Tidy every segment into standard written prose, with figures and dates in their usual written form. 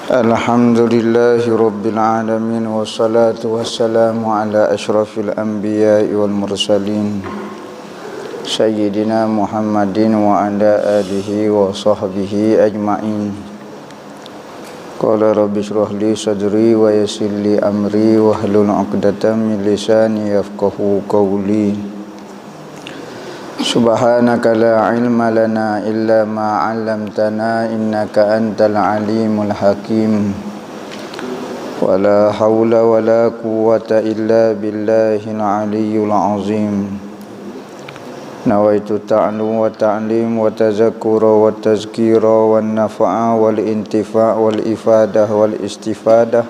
Alhamdulillahi Rabbil Alamin. Wassalatu wassalamu ala ashrafil anbiya'i wal mursalin Sayyidina Muhammadin wa ala alihi wa sahbihi ajma'in. Qala rabbi shrah li sadri wa yassir li amri wa hlul 'uqdatam min lisani yafqahu qawli. Subhanaka la ilma lana illa ma 'allamtana innaka antal alimul hakim. Wala haula wala quwwata illa billahil aliyyil azim. Nawaitu ta'allum wa ta'lim wa tazakkura wa tazkira wa nafa'a wal intifa' wal ifadah wal istifadah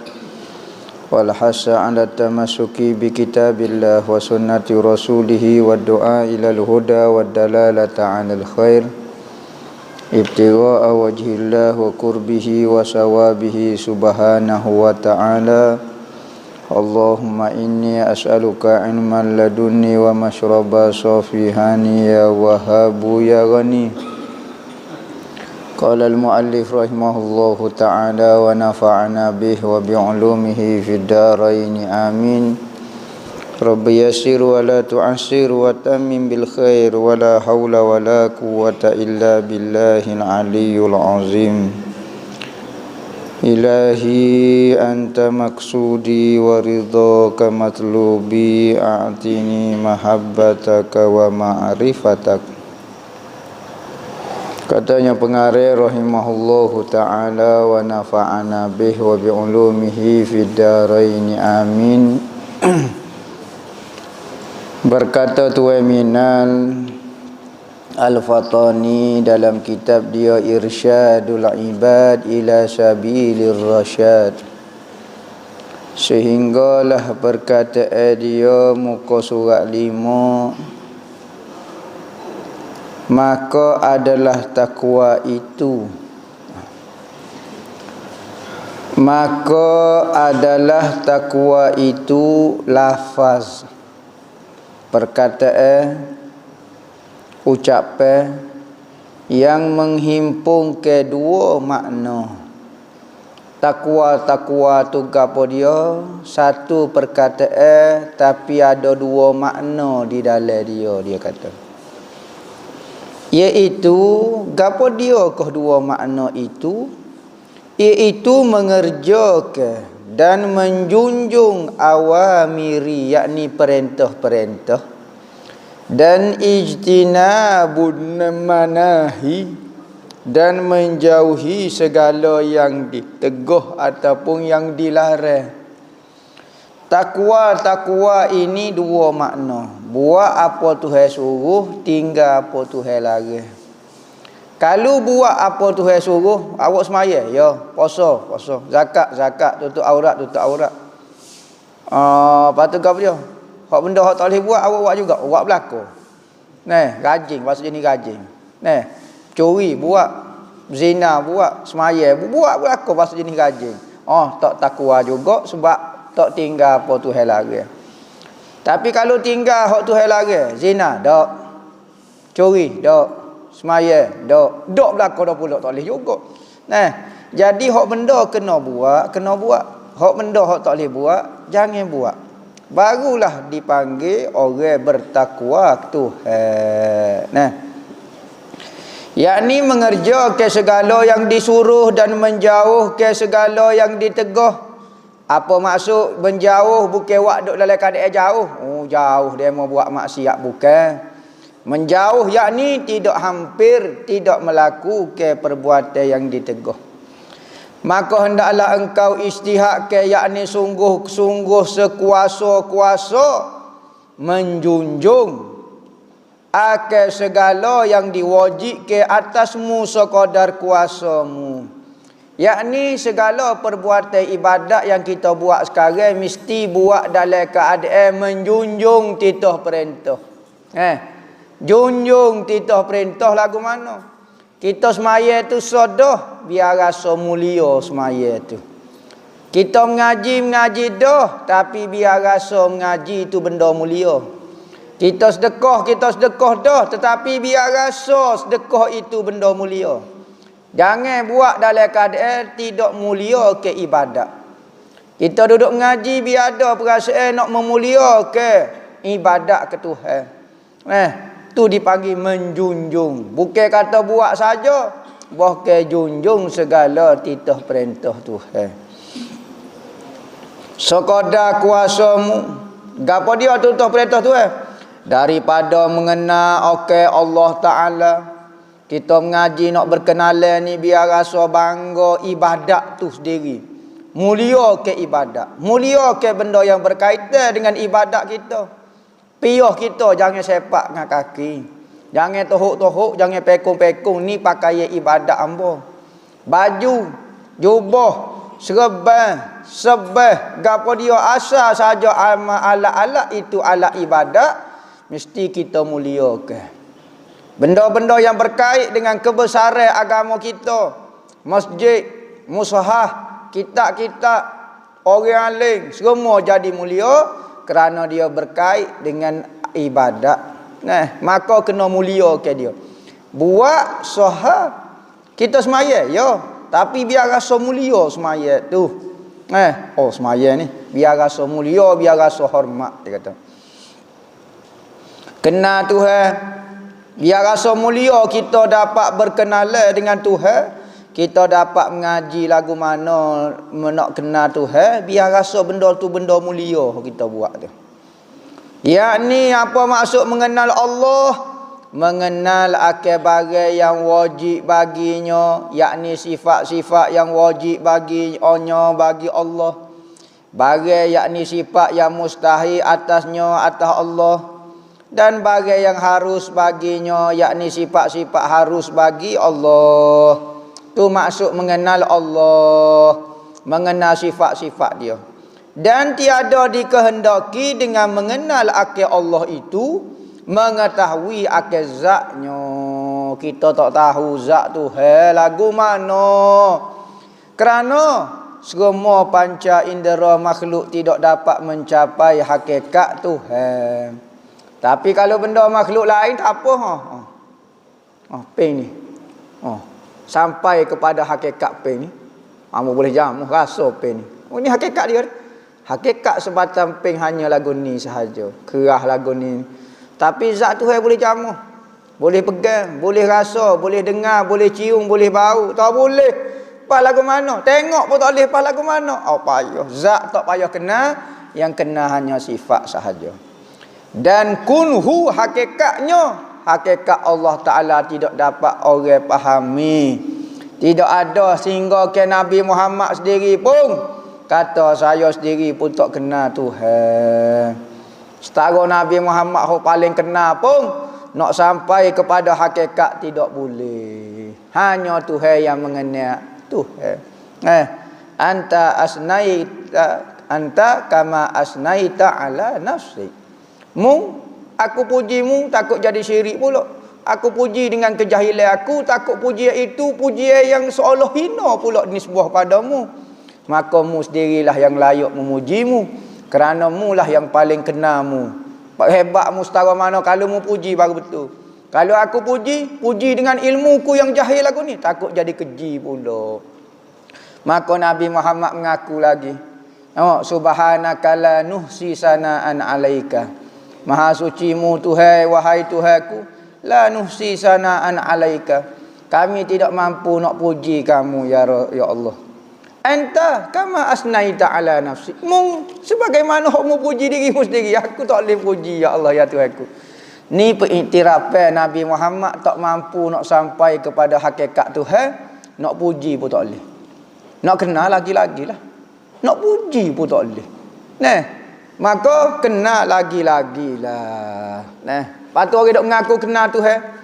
wal hasa ala tamasuki bi kitabillah wa sunnati rasulihi wa du'a ilal huda wa dalalata alal khair ibtigha'a wajhillah wa qurbihi wa sawabihi subhanahu wa ta'ala. Allahumma inni as'aluka ilman ladunni wa mashraba safihani ya wahabu ya ghani. Qala al-muallif rahimahullahu ta'ala wa nafa'ana bihi wa bi'ulumihi fid dharain amin. Rabbi yassir wa la tu'assir wa tammim bil khair wa la hawla wa la quwwata illa billahil aliyyil azim. Ilahi anta maksudi wa ridhaka matlubi a'tini mahabbataka wa ma'rifatak. Katanya pengarang rahimahullahu ta'ala wa nafa'ana bih wa bi'ulumihi fid dharain amin. Berkata Tuan Minal Al-Fatani dalam kitab dia Irsyadul Ibad ila Sabilir Rasyad, sehinggalah perkataan dia muka surat 5, maka adalah takwa itu, maka adalah takwa itu lafaz, perkataan, ucapan yang menghimpun kedua makna. Takwa tu gapo dia? Satu perkataan tapi ada dua makna di dalam dia kata. Iaitu gapo dia ke dua makna itu? Iaitu mengerjakan dan menjunjung awamiri, yakni perintah-perintah, dan ijtinabun manahi, dan menjauhi segala yang diteguh ataupun yang dilarang. Takwa ini dua makna. Buat apa Tuhan suruh, tinggal apa Tuhan larang. Kalau buat apa Tuhan suruh, awak semaya, ya, puasa, zakat, tutup aurat. Patut kau dia. Hak benda hak tak boleh buat, awak buat juga, buat belaka. Rajin, maksud jenis rajin. Curi buat, zina buat, semaya buat belaka, maksud jenis rajin. Tak takwa juga sebab tak tinggal apa Tuhan larang. Tapi kalau tinggal hak Tuhan larang, zina dak, curi dak, semaya dak belaka dak pula tak boleh juga. Jadi hak benda kena buat. Hak benda hak tak boleh buat, jangan buat. Barulah dipanggil orang bertakwa Tuhan. Yakni mengerjakan segala yang disuruh dan menjauhkan segala yang ditegah. Apa maksud menjauh? Bukan wak duk dalam keadaan jauh. Jauh dia mau buat maksiat, bukan. Menjauh yakni tidak hampir, tidak melakukan perbuatan yang ditegah. Maka hendaklah engkau ijtihadkan, yakni sungguh-sungguh sekuasa-kuasa menjunjung akan segala yang diwajibkan atasmu sekadar kuasamu. Yakni segala perbuatan ibadat yang kita buat sekarang mesti buat dalam keadaan menjunjung titah perintah. Junjung titah perintah lagu mana? Kita semaya tu sodoh biar rasa mulia semaya tu. Kita mengaji dah, tapi biar rasa mengaji tu benda mulia. Kita sedekah dah, tetapi biar rasa sedekah itu benda mulia. Jangan buat dalam keadaan tidak mulia ke ibadat. Kita duduk mengaji biar ada perasaan nak memulia ke ibadat ke Tuhan. Tu dipanggil menjunjung. Bukan kata buat saja, bahkan junjung segala titah perintah Tuhan. Sekadar kuasamu, gapo dia titah perintah Tuhan? Daripada mengenal Allah Ta'ala, kita mengaji nak berkenalan ni biar rasa bangga ibadat tu sendiri. Mulia ke ibadat, mulia ke benda yang berkaitan dengan ibadat kita. Piyah kita jangan sepak dengan kaki, jangan tohuk-tohuk, jangan pekung-pekung. Ni pakai ibadat hamba. Baju, jubah, serban, sebah, gapo dia asal saja alat-alat itu alat ibadat, mesti kita muliakan. Benda-benda yang berkait dengan kebesaran agama kita, masjid, mushaf, kitab-kitab, orang alim, semua jadi mulia kerana dia berkait dengan ibadat. Maka kena muliakan dia. Buat sahah kita semaya, ya, tapi biar rasa mulia semaya tu. Semaya ni biar rasa mulia, biar rasa hormat, dia kata. Kenal Tuhan, biar rasa mulia kita dapat berkenalan dengan Tuhan. Kita dapat mengaji lagu mana nak kenal Tuhan, biar rasa benda tu benda mulia kita buat tu. Yakni apa maksud mengenal Allah? Mengenal akal barang yang wajib baginya, yakni sifat-sifat yang wajib baginya bagi Allah. Barang yakni sifat yang mustahil atasnya atas Allah. Dan barang yang harus baginya, yakni sifat-sifat harus bagi Allah. Tu maksud mengenal Allah, mengenal sifat-sifat dia. Dan tiada dikehendaki dengan mengenal akal Allah itu mengetahui akal zatnya. Kita tak tahu zat Tuhan lagu mana. Kerana semua panca indera makhluk tidak dapat mencapai hakikat Tuhan. Tapi kalau benda makhluk lain tak apa. Peng ni. Sampai kepada hakikat peng ni. Kamu boleh jamu rasa peng ni. Ini hakikat dia. Hakikat sebatang peng hanya lagu ni sahaja. Kerah lagu ni. Tapi zat Tuhan boleh jamu. Boleh pegang, boleh rasa, boleh dengar, boleh cium, boleh bau. Tak boleh. Pas lagu mana? Tengok pun tak boleh pas lagu mana. Payah. Zat tak payah kenal. Yang kenal hanya sifat sahaja. Dan kunhu hakikatnya, hakikat Allah Ta'ala tidak dapat orang fahami. Tidak ada sehingga ke Nabi Muhammad sendiri pun kata saya sendiri pun tak kenal Tuhan. Setara Nabi Muhammad yang paling kenal pun nak sampai kepada hakikat tidak boleh. Hanya Tuhan yang mengenal Tuhan. Anta kama asnaita ala nafsi. Aku puji mu takut jadi syirik pula. Aku puji dengan kejahilan aku, takut puji itu pujian yang seolah hina pula nisbah padamu. Maka mu sendirilah yang layak memujimu, kerana mu lah yang paling kenal mu. Hebat mu setara mana kalau mu puji baru betul. Kalau aku puji dengan ilmuku yang jahil aku ni, takut jadi keji pula. Maka Nabi Muhammad mengaku lagi. Subhanaka la nuhsi sana'an alaika. Maha sucimu Tuhan, wahai Tuhanku, la nuhsi sana'an alaika. Kami tidak mampu nak puji kamu ya Allah. Anta kama asnaita ala nafsi. Sebagaimana kamu puji dirimu sendiri, aku tak boleh puji ya Allah ya Tuhanku. Ni pengiktirafan Nabi Muhammad tak mampu nak sampai kepada hakikat Tuhan, nak puji pun tak boleh. Nak kenal lagi-lagi lah. Nak puji pun tak boleh. Maka kenal lagi-lagi lah. Patut orang duk mengaku kenal Tuhan.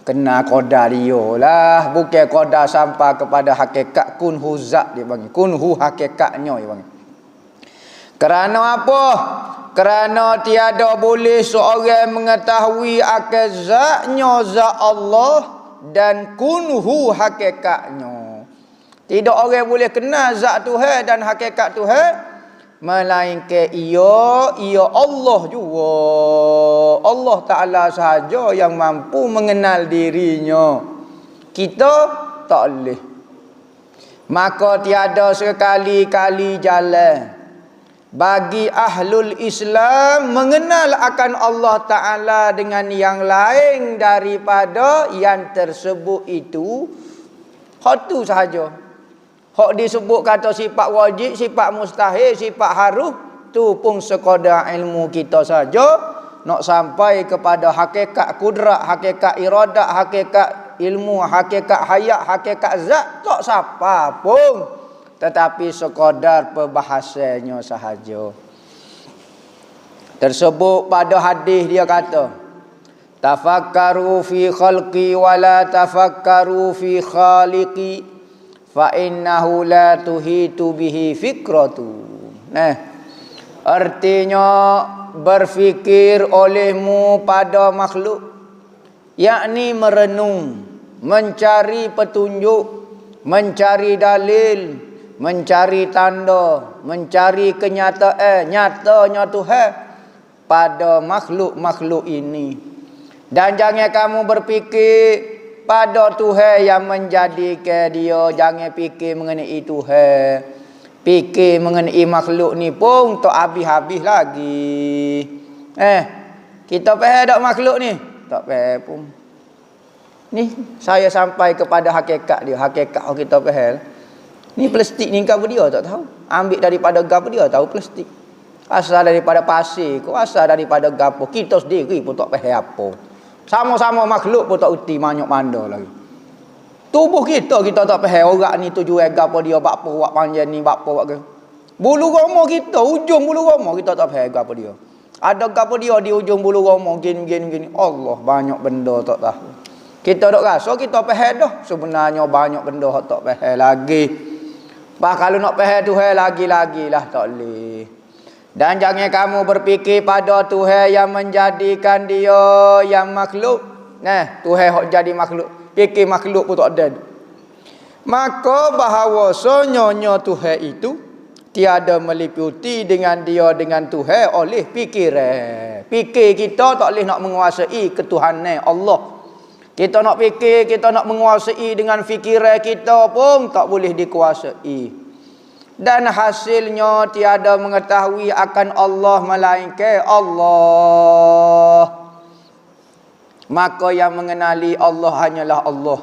Kenal qadar dia lah. Bukan qadar sampai kepada hakikat kunhu zat dia panggil. Kunhu hakikatnya dia panggil. Kerana apa? Kerana tiada boleh seorang mengetahui akal zatnya zat Allah dan kunhu hakikatnya. Tidak orang boleh kenal zat Tuhan dan hakikat Tuhan melainkan ia Allah juga. Allah Ta'ala sahaja yang mampu mengenal dirinya. Kita tak boleh. Maka tiada sekali-kali jalan bagi ahlul Islam mengenal akan Allah Ta'ala dengan yang lain daripada yang tersebut itu. Hak tu sahaja. Hak disebut kata sifat wajib, sifat mustahil, sifat harus, tu pun sekadar ilmu kita saja. Nak sampai kepada hakikat kudrat, hakikat iradat, hakikat ilmu, hakikat hayat, hakikat zat, tak siapa pun. Tetapi sekadar perbahasannya sahaja. Tersebut pada hadis dia kata, tafakkaru fi khalqi wa la tafakkaru fi khaliqi fa innahu la tuhitu bihi fikratu. Artinya berfikir olehmu pada makhluk, yakni merenung, mencari petunjuk, mencari dalil, mencari tanda, mencari kenyataan nyatanya Tuhan pada makhluk-makhluk ini. Dan jangan kamu berfikir pada Tuhan yang menjadikan dia. Jangan fikir mengenai Tuhan. Fikir mengenai makhluk ni pun tak habis-habis lagi. Kita faham tak makhluk ni? Tak faham pun. Ni saya sampai kepada hakikat dia. Hakikat kita faham. Ni plastik ni kau dia tak tahu. Ambil daripada gapo dia tahu plastik. Asal daripada pasir, kau asal daripada gapo. Kita sendiri pun tak faham apa. Sama-sama makhluk pun tak uti banyak manda lagi. Tubuh kita tak faham orang ni tujuan gapo dia, buat apa, buat panjang ni, buat apa, buat ke. Bulu roma kita, ujung bulu roma kita tak faham gapo dia. Ada gapo dia di ujung bulu roma gini. Allah, banyak benda tak tahu. Kita dok rasa kita faham dah. Sebenarnya banyak benda hak tak faham lagi. Bah kalau nak faham Tuhan lagi-lagi lah tak boleh. Dan jangan kamu berfikir pada Tuhan yang menjadikan dia yang makhluk. Tuhan hak jadi makhluk. Fikir makhluk pun tak ada. Maka bahawasanya Tuhan itu tiada meliputi dengan dia dengan Tuhan oleh fikiran. Fikir kita tak boleh nak menguasai ketuhanan Allah. Kita nak fikir, kita nak menguasai dengan fikiran kita pun tak boleh dikuasai. Dan hasilnya tiada mengetahui akan Allah melainkan Allah. Maka yang mengenali Allah hanyalah Allah.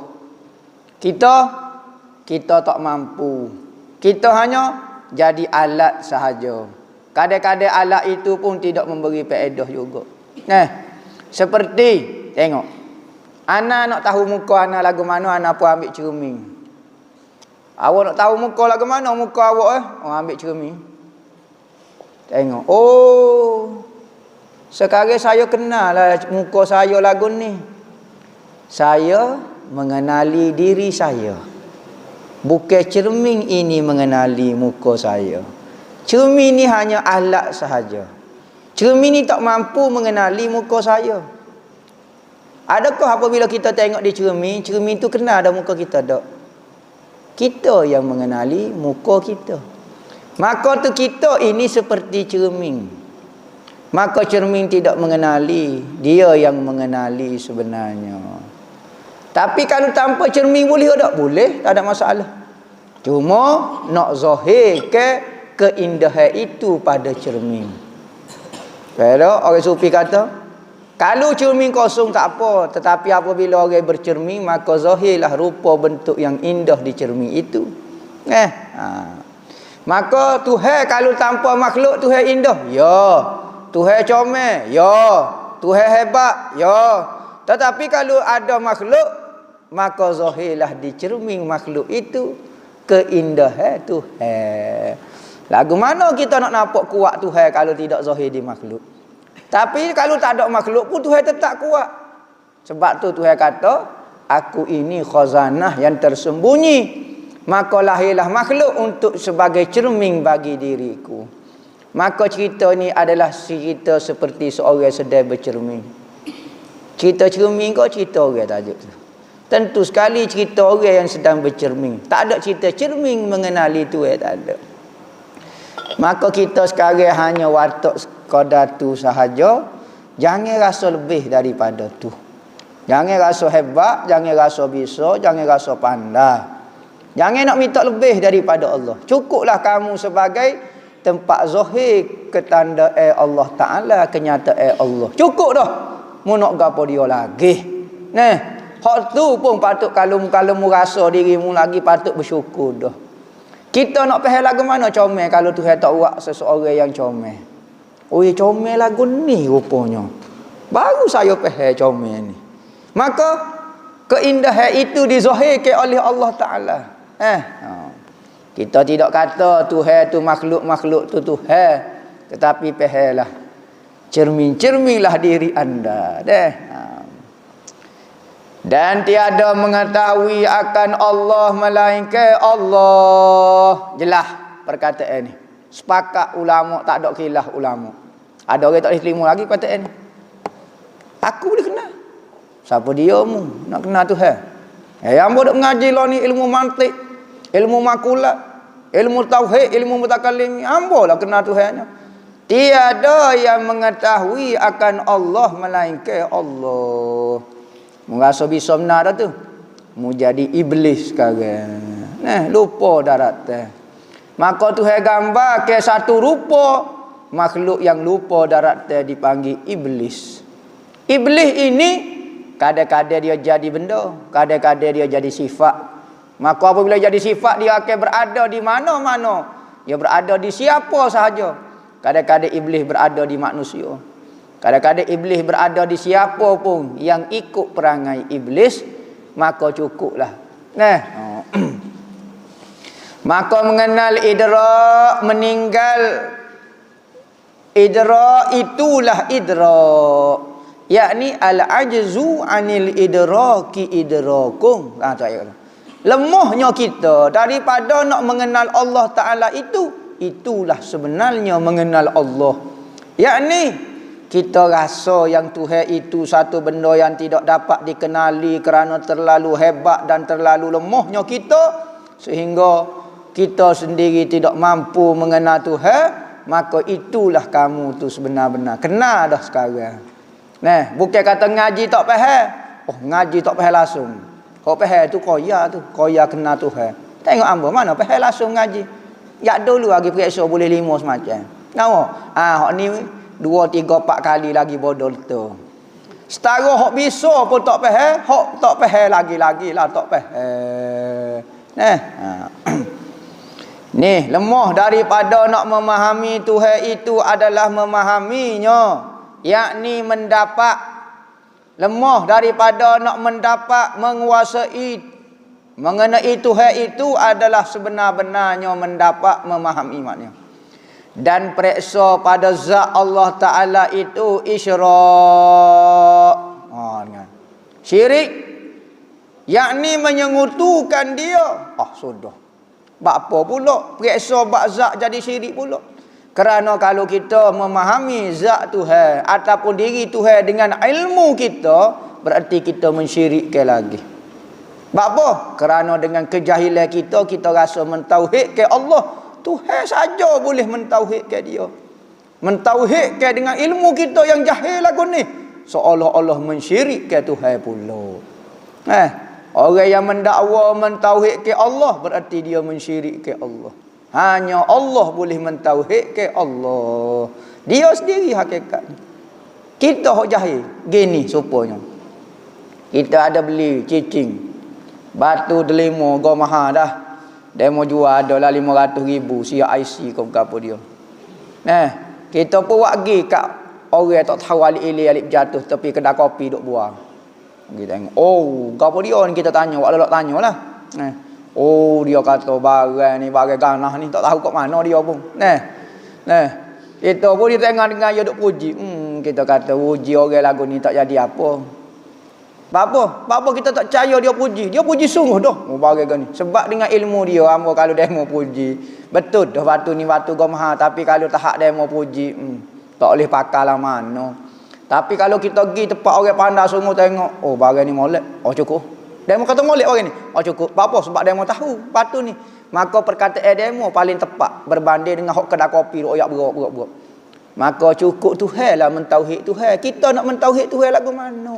Kita tak mampu. Kita hanya jadi alat sahaja. Kadang-kadang alat itu pun tidak memberi faedah juga. Seperti tengok. Ana nak tahu muka ana lagu mana, ana pun ambil cermin. Awak nak tahu muka lagu mana, muka awak ambil cermin. Tengok. Oh. Sekarang saya kenal lah muka saya lagu ni. Saya mengenali diri saya. Bukan cermin ini mengenali muka saya. Cermin ni hanya alat sahaja. Cermin ni tak mampu mengenali muka saya. Adakah apabila kita tengok di cermin, cermin tu kenal ada muka kita tak? Kita yang mengenali muka kita. Maka tu kita ini seperti cermin. Maka cermin tidak mengenali, dia yang mengenali sebenarnya. Tapi kalau tanpa cermin boleh tak? Boleh, tak ada masalah. Cuma nak zahirkan keindahan itu pada cermin. Kalau orang sufi kata, kalau cermin kosong tak apa, tetapi apabila orang bercermin, maka zahirlah rupa bentuk yang indah di cermin itu. Maka Tuhan kalau tanpa makhluk Tuhan indah. Ya. Tuhan comel, ya. Tuhan hebat, ya. Tetapi kalau ada makhluk, maka zahirlah di cermin makhluk itu keindahan Tuhan. Lagu mana kita nak nampak kuat Tuhan kalau tidak zahir di makhluk? Tapi kalau tak ada makhluk pun Tuhan tetap kuat. Sebab tu Tuhan kata, aku ini khazanah yang tersembunyi. Maka lahirlah makhluk untuk sebagai cermin bagi diriku. Maka cerita ni adalah cerita seperti seorang sedang bercermin. Cerita cermin kau cerita orang tajuk tu. Tentu sekali cerita orang yang sedang bercermin. Tak ada cerita cermin mengenali Tuhan, tak ada. Maka kita sekarang hanya watak sekadar tu sahaja. Jangan rasa lebih daripada tu. Jangan rasa hebat, jangan rasa bisa, jangan rasa pandai. Jangan nak minta lebih daripada Allah. Cukuplah kamu sebagai tempat zahir ketandaan Allah Ta'ala, kenyataan Allah. Cukup dah. Mu nak gapo dia lagi. Nah, hak tu pun patut kalau mu rasa dirimu lagi patut bersyukur dah. Kita nak faham lagu mana comel kalau Tuhan tak buat seseorang yang comel. Oh, ya comel lagu ni rupanya. Baru saya faham comel ni. Maka keindahan itu dizahirkan oleh Allah Ta'ala. Kita tidak kata Tuhan tu makhluk-makhluk tu Tuhan, tetapi fahamlah. Cermin-cerminlah diri anda. Dan tiada mengetahui akan Allah melainkan Allah. Jelas perkataan ni. Sepakat ulama, tak ada khilaf ulama. Ada orang tak boleh terima lagi perkataan ni. Aku boleh kenal. Siapa dia mu nak kenal Tuhan? Yang bodoh mengaji lah ni ilmu mantik, ilmu makulat, ilmu tauhid, ilmu mutakallim. Ambo lah kenal Tuhannya. Tiada yang mengetahui akan Allah melainkan Allah. Merasa bisa benar dah tu. Mu jadi iblis sekarang. Lupa darat. Maka Tuhan gambar ke satu rupa makhluk yang lupa darat dipanggil iblis. Iblis ini kadang-kadang dia jadi benda, kadang-kadang dia jadi sifat. Maka apabila jadi sifat dia akan berada di mana-mana. Dia berada di siapa sahaja. Kadang-kadang iblis berada di manusia. Kadang-kadang iblis berada di siapa pun yang ikut perangai iblis, maka cukuplah. Maka mengenal idrak, meninggal idrak itulah idrak. Yakni al-ajzu anil idraki idrakum. Lemahnya kita daripada nak mengenal Allah Ta'ala itulah sebenarnya mengenal Allah. Yakni kita rasa yang Tuhan itu satu benda yang tidak dapat dikenali kerana terlalu hebat dan terlalu lemahnya kita, sehingga kita sendiri tidak mampu mengenal Tuhan. Maka itulah kamu tu sebenar-benar kenal dah sekarang. Bukan kata ngaji tak faham. Oh, ngaji tak faham langsung. Kau faham tu koya kenal Tuhan. Tengok ambo mana faham langsung ngaji. Ya dulu lagi periksa boleh 5 semacam. Tahu? Hak ni 2, 3, 4 kali lagi bodoh tu. Setara hok bisa pun tak faham, hok tak faham lagi-lagi lah tak faham. Ni lemah daripada nak memahami Tuhan itu adalah memahaminya, yakni mendapat. Lemah daripada nak mendapat, menguasai, mengenai Tuhan itu adalah sebenar-benarnya mendapat, memahami maknanya. Dan periksa pada zat Allah Ta'ala itu isyrak. Syirik, yakni menyengutukan dia. Sudah. Apa pula periksa bab zat jadi syirik pula? Kerana kalau kita memahami zat Tuhan ataupun diri Tuhan dengan ilmu kita, berarti kita mensyirikkan lagi. Apa? Kerana dengan kejahilan kita rasa mentauhidkan Allah. Tuhan saja boleh mentauhidkan dia. Mentauhidkan dengan ilmu kita yang jahil lagu ni, seolah-olah mensyirikkan Tuhan pula. Orang yang mendakwa mentauhidkan Allah berarti dia mensyirikkan Allah. Hanya Allah boleh mentauhidkan Allah. Dia sendiri hakikat. Kita hok jahil. Gini supaya kita ada beli cicing batu delima go mahal dah. Dia mau jual adalah 500,000 siap IC kau apa dia. Kita pun buat pergi kat orang tak tahu alik jatuh tepi kedai kopi duk buang. Kita tengok, apa dia ni, kita tanya, wak lelak tanyalah. Dia kata barang ni barang ganah ni tak tahu kat mana dia pun. Kita pun dia tengah dengar dia duk puji. Kita kata puji orang lagu ni tak jadi apa. Apa kita tak percaya dia puji. Dia puji sungguh dah. Barang ni. Sebab dengan ilmu dia, hamba kalau dia mau puji, betul dah batu ni batu gomha, tapi kalau tak hak dia mau puji, tak boleh pakai lah mana. Tapi kalau kita pergi tempat orang pandai sungguh tengok, barang ni molek. Cukup. Dia mau kata molek orang ni. Cukup. Apa? Sebab dia mau tahu batu ni maka perkataan demo paling tepat berbanding dengan hak kedai kopi royak berok. Maka cukup Tuhan lah mentauhid Tuhan. Kita nak mentauhid Tuhan lagu mana?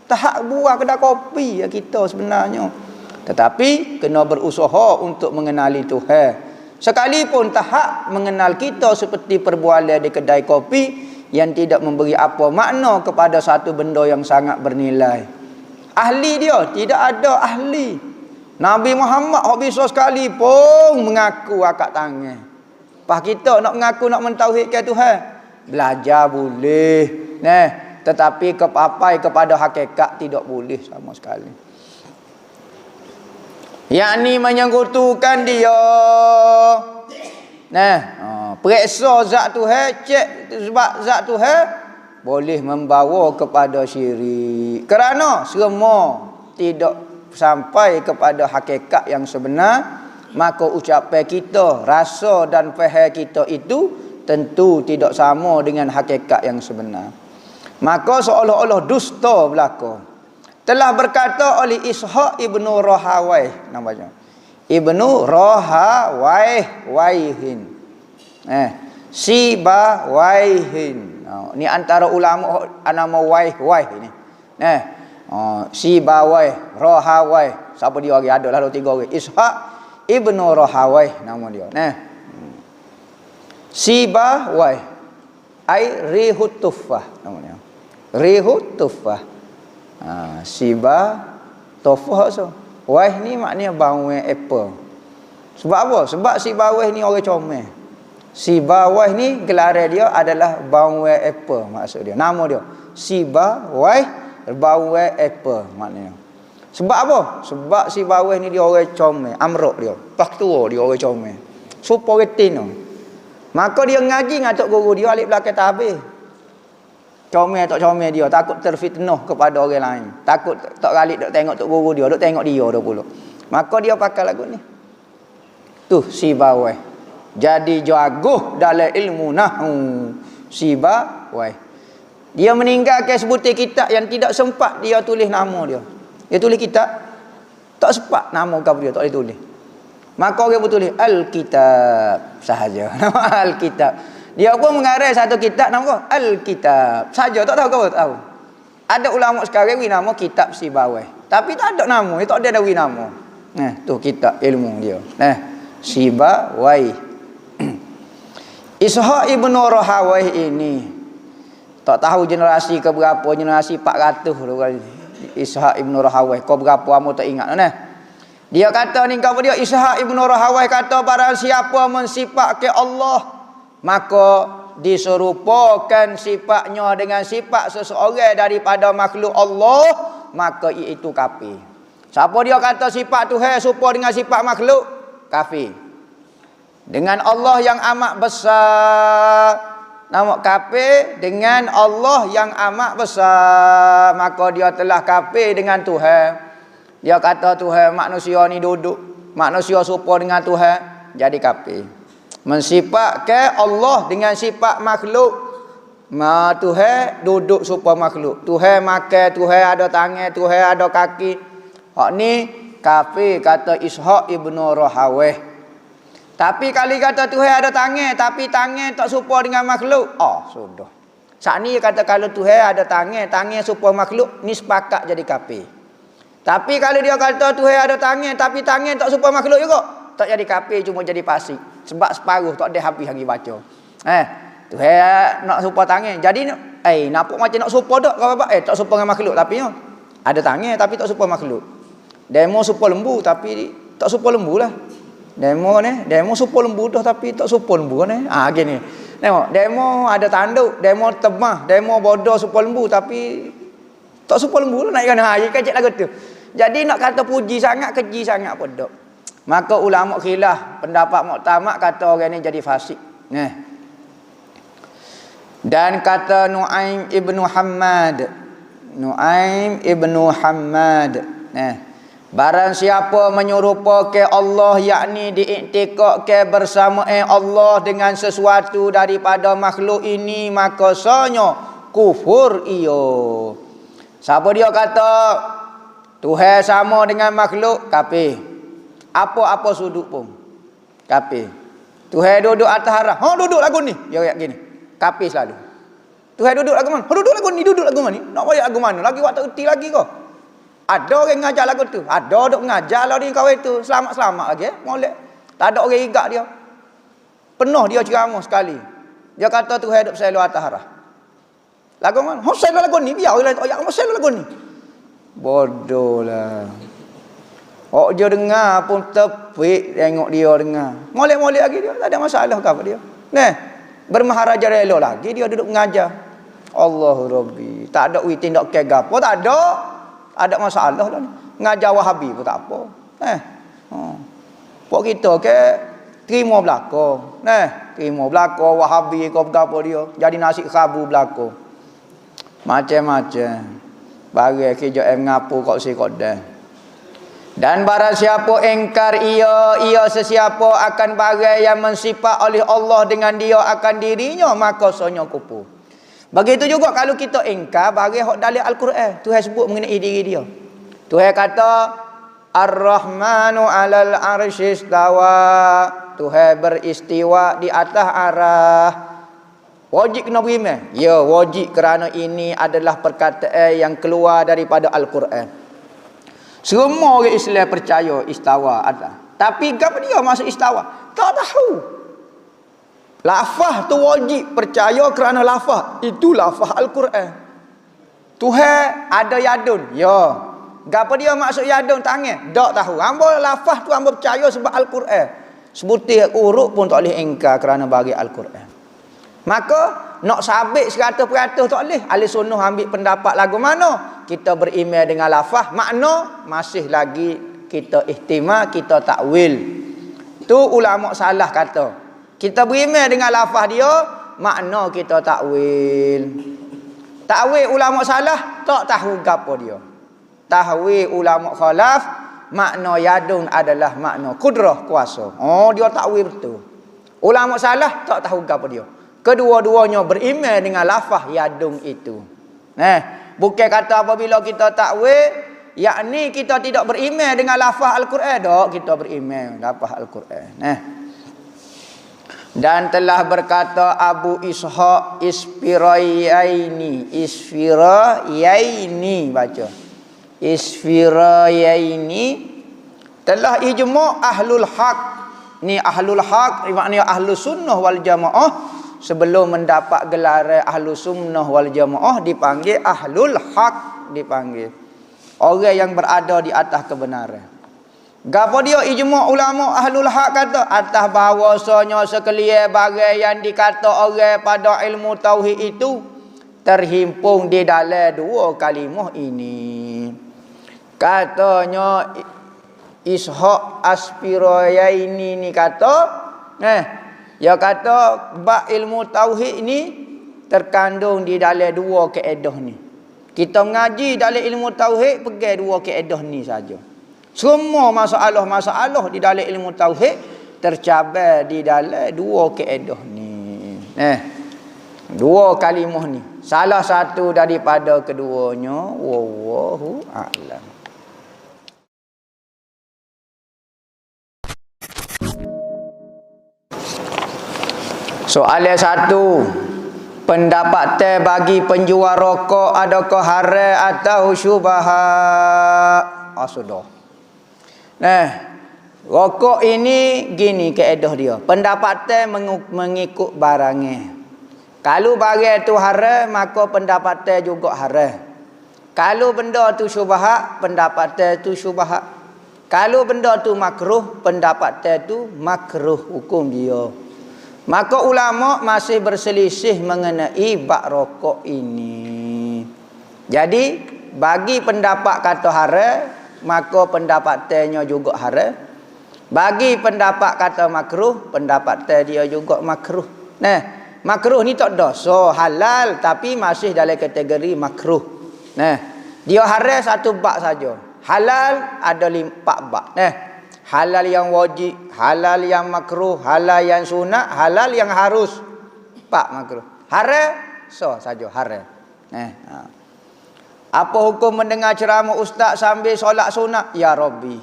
Tak buah kedai kopi ya kita sebenarnya. Tetapi kena berusaha untuk mengenali Tuhan. Sekalipun tak mengenal kita seperti perbualan di kedai kopi yang tidak memberi apa makna kepada satu benda yang sangat bernilai. Ahli dia tidak ada ahli. Nabi Muhammad bisa sekali pun mengaku akak tangan. Pas kita nak mengaku nak mentauhidkan Tuhan, belajar boleh. Tetapi kepapai kepada hakikat tidak boleh sama sekali. Yakni menyekutukan dia. Periksa zat Tuhan, cek sebab zat Tuhan boleh membawa kepada syirik. Kerana semua tidak sampai kepada hakikat yang sebenar, maka ucapan kita, rasa dan faham kita itu tentu tidak sama dengan hakikat yang sebenar. Maka seolah-olah dusta berlaku. Telah berkata oleh Ishaq ibnu Rahawayh namanya. Ibnu Rahawayhin. Sibawayhin. Ni antara ulama nama Waih ini. Sibawayh, Rahawayh. Siapa dia lagi? Adalah 2-3 orang. Ishaq ibnu Rahawayh nama dia. Sibawayh ai rihut tuffah namanya. Rihut tuffah. Siba tuffah so. Waih ni maknanya bau apple. Sebab apa? Sebab Sibawayh ni orang comel. Sibawayh ni gelar dia adalah bau apple maksud dia. Nama dia Sibawayh bau apple maknanya. Sebab apa? Sebab Sibawayh ni dia orang comel, amrok dia. Pak tua dia orang comel. Super retino. Maka dia ngaji dengan tok guru dia alik belakang tak habis. Comel tak comel dia, takut terfitnah kepada orang lain. Takut tak galik dok tengok tok guru dia, dok tengok dia dah pula. Maka dia pakai lagu ni. Tuh Sibawayh. Jadi jago dalam ilmu nahwu. Sibawayh. Dia meninggalkan sebutir kitab yang tidak sempat dia tulis nama dia. Dia tulis kitab tak sempat nama kau dia tak boleh tulis. Maka orang tulis Al-Kitab sahaja. Nama Al-Kitab. Dia pun mengarang satu kitab nama Al-Kitab saja, tak tahu kau tahu. Ada ulama sekarang wi nama kitab Sibawayh. Tapi tak ada nama, dia tak ada wi nama. Tu kitab ilmu dia. Sibawayh. Ishaq ibnu Rahawayh ini tak tahu generasi ke berapa, generasi 400 tu kali. Ishaq ibnu Rahawayh kau berapa kamu tak ingat Dia kata ni kau dia Ishaq ibnu Rahawayh kata barang siapa mensifatkan Allah maka diserupakan sifatnya dengan sifat seseorang daripada makhluk Allah, maka itu kafir. Siapa dia kata sifat Tuhan serupa dengan sifat makhluk, kafir. Dengan Allah yang amat besar, nama kafir dengan Allah yang amat besar, maka dia telah kafir dengan Tuhan. Dia kata Tuhan manusia ni duduk, manusia serupa dengan Tuhan, jadi kafir. Mensifatkan Allah dengan sifat makhluk. Tuhan duduk serupa makhluk. Tuhan makan, Tuhan ada tangan, Tuhan ada kaki. Hak ni kafir kata Ishaq ibnu Rahawayh. Tapi kali kata Tuhan ada tangan, tapi tangan tak serupa dengan makhluk. Sudah. Saat ni kata kalau Tuhan ada tangan, tangan serupa makhluk, ni sepakat jadi kafir. Tapi kalau dia kata Tuhan ada tangan, tapi tangan tak serupa makhluk juga, tak jadi kafir, cuma jadi fasik. Sebab separuh tak ada habis lagi baca. Tuhan nak serupa tangan. Jadi nampak macam nak serupa tak kau bapak? Tak serupa dengan makhluk tapi ada tangan tapi tak serupa makhluk. Demo serupa lembu tapi tak serupa lembu lah. Demo serupa lembu dah tapi tak serupa lembu ni. Gini. Tengok, demo ada tanduk, demo temah, demo bodoh serupa lembu tapi tak serupa lembu lah nak kena. Kecek lagu tu. Jadi nak kata puji sangat, keji sangat pun tak. Maka ulama khilaf, pendapat muktamad kata orang ni jadi fasik. Dan kata Nuaim ibnu Hammad, barang siapa menyerupakan Allah yakni diiktikadkan bersama Allah dengan sesuatu daripada makhluk ini, maka sanya kufur iyo. Siapa dia kata Tuhan sama dengan makhluk, kafir. Apa-apa sudut pun. Kafir. Tuhai duduk atas harah. Ha duduk lagu ni. Dia ayat gini. Kafir selalu. Tuhai duduk lagu mana? Ha duduk lagu ni, duduk lagu mana? Nak bayar lagu mana? Lagi waktu erti lagi kau. Ada orang ngajar lagu tu. Ada duk ngajar lah di kau itu. Selamat-selamat lagi. Molek. Tak ada orang igak dia. Penuh dia ceramah sekali. Dia kata Tuhai duk selalu atas harah. Lagu mana? Ha selalu lagu ni. Biar orang lain tak ayat. Selalu lagu ni. Bodoh lah. Oh dia dengar pun tepik tengok dia dengar. Molek-molek lagi dia. Tak ada masalah ke apa dia. Nah, bermaharaja rela lagi dia duduk mengajar. Allahu Rabbi. Tak ada witin tak kek gapo, tak ada. Ada masalah lah ni. Ngajar Wahabi pun tak apa. Pok kita ke terima belaka. Nah, terima belaka Wahabi kau gapo dia. Jadi nasi khabu belaka. Macam-macam. Bagi kerja ngapu kau si kau dah. Dan barang siapa engkar ia sesiapa akan bagai yang mensifat oleh Allah dengan dia akan dirinya, maka sonyo kupu. Begitu juga kalau kita engkar bagai hak dalil Al-Quran, Tuhan sebut mengenai diri dia. Tuhan kata Ar-Rahmanu 'alal 'arsy istawa. Tuhan beristiwa di atas arah. Wajib kena beriman. Ya, wajib kerana ini adalah perkataan yang keluar daripada Al-Quran. Semua orang Islam percaya istawa ada. Tapi apa dia maksud istawa? Tak tahu. Lafaz tu wajib percaya kerana lafaz. Itu lafaz Al-Quran. Tuhan ada yadun. Ya. Apa dia maksud yadun tangan? Tak tahu. Hamba lafaz tu hamba percaya sebab Al-Quran. Sebutir urut pun tak boleh engkar kerana bagi Al-Quran. Maka nak sabit 100% tak boleh. Ahli sunnah ambil pendapat lagu mana? Kita beriman dengan lafaz, makna masih lagi kita ihtimal, kita takwil. Tu ulama salah kata. Kita beriman dengan lafaz dia, makna kita takwil. Takwil ulama salah, tak tahu gapo dia. Tahwil ulama khalaf, makna yadun adalah makna kudrah, kuasa. Oh, dia takwil betul. Ulama salah, tak tahu gapo dia. Kedua-duanya beriman dengan lafaz yadung itu. Bukan kata apabila kita takwil, yakni kita tidak beriman dengan lafaz Al-Quran. Tak, kita beriman lafaz Al-Quran. Dan telah berkata Abu Ishaq Isfirayaini baca. Isfirayaini telah ijma' ahlul haq. Ni ahlul haq maknanya ahlus sunnah wal jamaah. Sebelum mendapat gelaran ahlu sunnah wal jamaah dipanggil ahlul haq, dipanggil orang yang berada di atas kebenaran. Gapo dia ijma' ulama ahlul haq kata atas bahawasanya sekalian bagai yang dikata orang pada ilmu tauhid itu terhimpun di dalam dua kalimah ini. Katanya Ishaq Aspirayaini ni kata dia kata bab ilmu tauhid ni terkandung di dalam dua kaedah ni. Kita mengaji dalam ilmu tauhid pegang dua kaedah ni saja. Semua masalah-masalah di dalam ilmu tauhid tercabar di dalam dua kaedah ni. Dua kalimah ni. Salah satu daripada keduanya wallahu a'lam. Soalan 1. Pendapat bagi penjual rokok adakah haram atau syubhat? Sudah. Rokok ini gini kaedah dia. Pendapat mengikut barangnya. Kalau barang tu haram, maka pendapat juga haram. Kalau benda tu syubhat, pendapat tu syubhat. Kalau benda tu makruh, pendapat tu makruh hukum dia. Maka ulama masih berselisih mengenai bab rokok ini. Jadi bagi pendapat kata haram, maka pendapatnya juga haram. Bagi pendapat kata makruh, pendapat dia juga makruh. Makruh ni tak dosa, halal tapi masih dalam kategori makruh. Dia haram satu bab saja. Halal ada 4 bab. Halal yang wajib, halal yang makruh, halal yang sunat, halal yang harus. 4 makruh. Haram saja haram. Apa hukum mendengar ceramah ustaz sambil solat sunat? Ya Rabbi.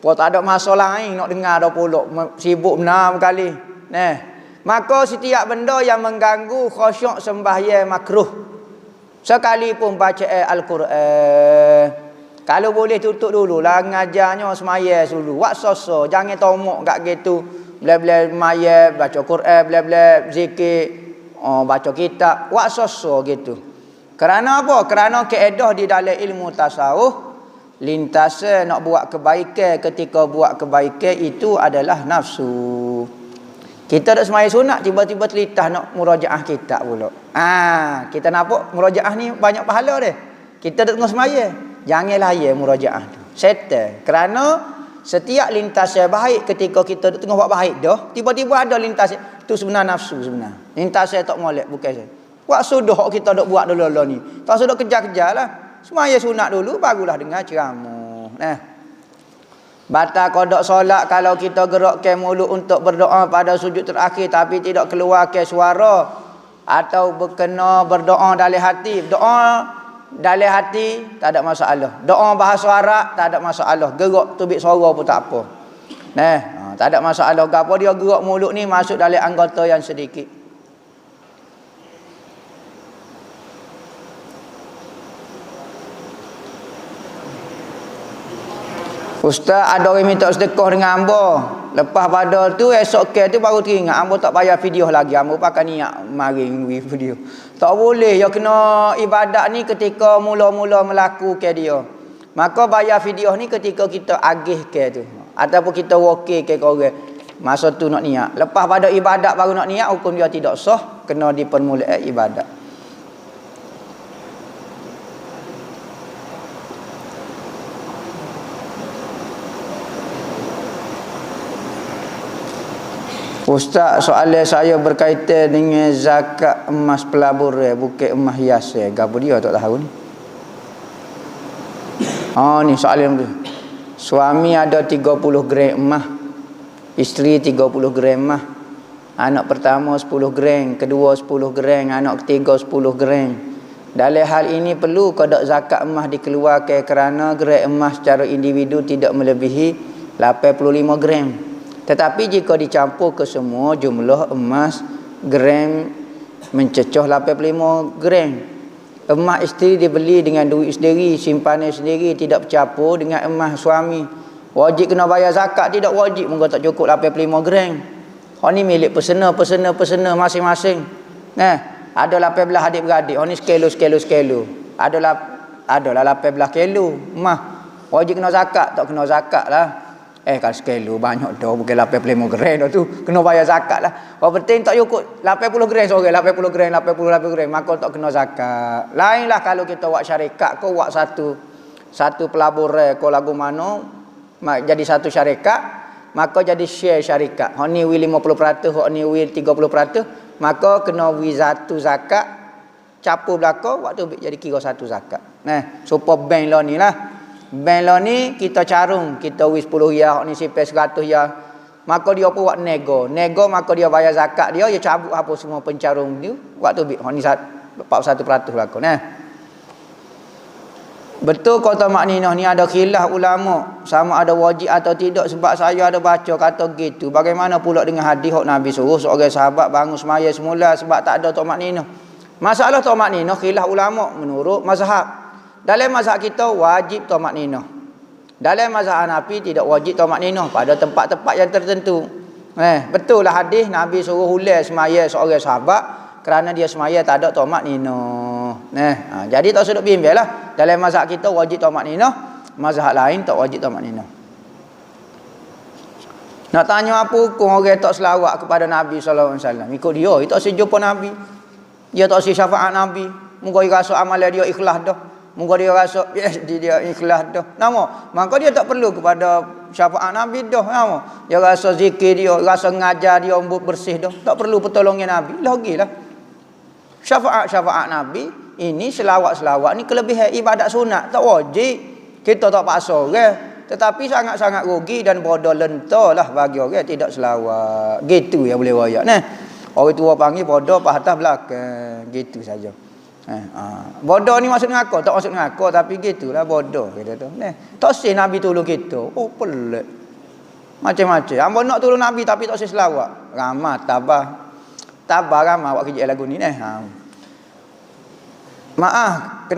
Pun tak ada masa lain nak dengar dah pula. Sibuk benar kali. Nah, maka setiap benda yang mengganggu khusyuk sembahyang makruh. Sekalipun baca Al-Quran. Kalau boleh tutup dulu lah ngajarnya semaya dulu. Wak soso, jangan tomok kat gitu. Bela-bela maya baca Quran, bela-bela zikir, baca kitab. Wak soso gitu. Kerana apa? Kerana kaedah di dalam ilmu tasawuf, lintasan nak buat kebaikan, ketika buat kebaikan itu adalah nafsu. Kita dah semaya sunat, tiba-tiba telitah nak murajaah kitab pula. Kita nampak murajaah ni banyak pahala dia. Kita dah tengah semaya. Janganlah ya murajaah tu. Setan. Kerana setiap lintasan baik ketika kita tengah buat baik dah, tiba-tiba ada lintasan tu sebenarnya nafsu sebenar. Lintasan tak molek bukan saya. Buat sudah kita dok buat dulu ni. Tak sudah kejar-kejarlah. Semaya sunat dulu barulah dengar ceramah. Batal qada solat kalau kita gerakkan mulut untuk berdoa pada sujud terakhir tapi tidak keluarkan suara atau berkena berdoa dalam hati. Doa dalam hati tak ada masalah. Doa bahasa Arab tak ada masalah. Gerak tubik suara pun tak apa. Tak ada masalah. Gapo dia gerak mulut ni masuk dalam anggota yang sedikit. Ustaz, ada orang minta sedekah dengan hamba. Lepas pada tu esok ke tu baru teringat hamba tak bayar video lagi. Hamba pakai niat mari video. Tak boleh ya kena ibadat ni ketika mula-mula melakukan dia. Maka bayar video ni ketika kita agih ke tu. Ataupun kita wakil ke orang. Masa tu nak niat. Lepas pada ibadat baru nak niat, hukum dia tidak sah, kena di permulaan ibadat. Ustaz, soalan saya berkaitan dengan zakat emas pelabur, bukan emas hias. Gapo dia tak tahu ni. Ni soalan tu. Suami ada 30 gram emas, isteri 30 gram emas. Anak pertama 10 gram, kedua 10 gram, anak ketiga 10 gram. Dalam hal ini perlu qada zakat emas dikeluarkan kerana gram emas secara individu tidak melebihi 85 gram. Tetapi jika dicampur ke semua jumlah emas gram mencecah 85 gram. Emas isteri dibeli dengan duit sendiri, simpanan sendiri, tidak bercampur dengan emas suami. Wajib kena bayar zakat? Tidak wajib, mungkin tak cukup 85 gram. Hak ni milik pesena masing-masing. Ada 18 adik-beradik. Hak ni sekilo. Adalah 18 kilo emas. Wajib kena zakat? Tak kena zakat lah. Kalau sekilo banyak dah, bukan 85 gram dah tu. Kena bayar zakat lah. Yang penting tak cukup 80 gram seorang, 80 gram, maka tak kena zakat. Lainlah kalau kita buat syarikat, kau buat satu pelabur kau lagu mana, jadi satu syarikat, maka jadi share syarikat. Hak ni will 50%, hak ni will 30%, maka kena will satu zakat, capur belakang, waktu jadi kira satu zakat. Supaya bank lah ni lah. Bank lah ni kita carung, kita wis 10 ya, ni sipai 100 ya. Maka dia pun buat nego, maka dia bayar zakat dia cabut apa semua pencarung dia. Waktu hak ni 41% belakang. Betul kata makninah ni ada khilaf ulama sama ada wajib atau tidak, sebab saya ada baca kata gitu. Bagaimana pula dengan hadis hak Nabi suruh seorang sahabat bangun semaya semula sebab tak ada tok makninah. Masalah tok makninah khilaf ulama menurut mazhab. Dalam mazhab kita wajib tok makninah. Dalam mazhab Hanafi tidak wajib tok makninah pada tempat-tempat yang tertentu. Betul lah hadis Nabi suruh hulai semaya seorang sahabat kerana dia semaya tak ada tok makninah. Jadi tak sedap bimbanglah. Dalam mazhab kita wajib tok makninah, mazhab lain tak wajib tok makninah. Nak tanya apa hukum orang tak selawat kepada Nabi sallallahu alaihi wasallam? Ikut dia tak sejumpa Nabi. Dia tak si syafaat Nabi. Moga dia rasa amalan dia ikhlas dah. Moga dia rasa dia ikhlas dah. Maka dia tak perlu kepada syafaat Nabi dah. Dia rasa zikir dia, rasa ngajar dia bersih dah. Tak perlu pertolongan Nabi. Lagilah. Syafaat Nabi ini selawat-selawat ni kelebihan ibadat sunat, tak wajib. Kita tak paksa orang, tetapi sangat-sangat rugi dan bodoh lentalah bagi orang tidak selawat. Gitu yang boleh royak. Orang tua panggil bodoh pas atas belakang. Gitu saja. Bodoh ni maksud ngako, tak maksud ngako tapi gitulah bodoh kita tu. Tak sih Nabi tolong kita. Oh pelik. Macam-macam. Hamba nak tolong Nabi tapi tak sih selawat. Ramah tabah. Tabah ramah awak kerja lagu ni Maaf,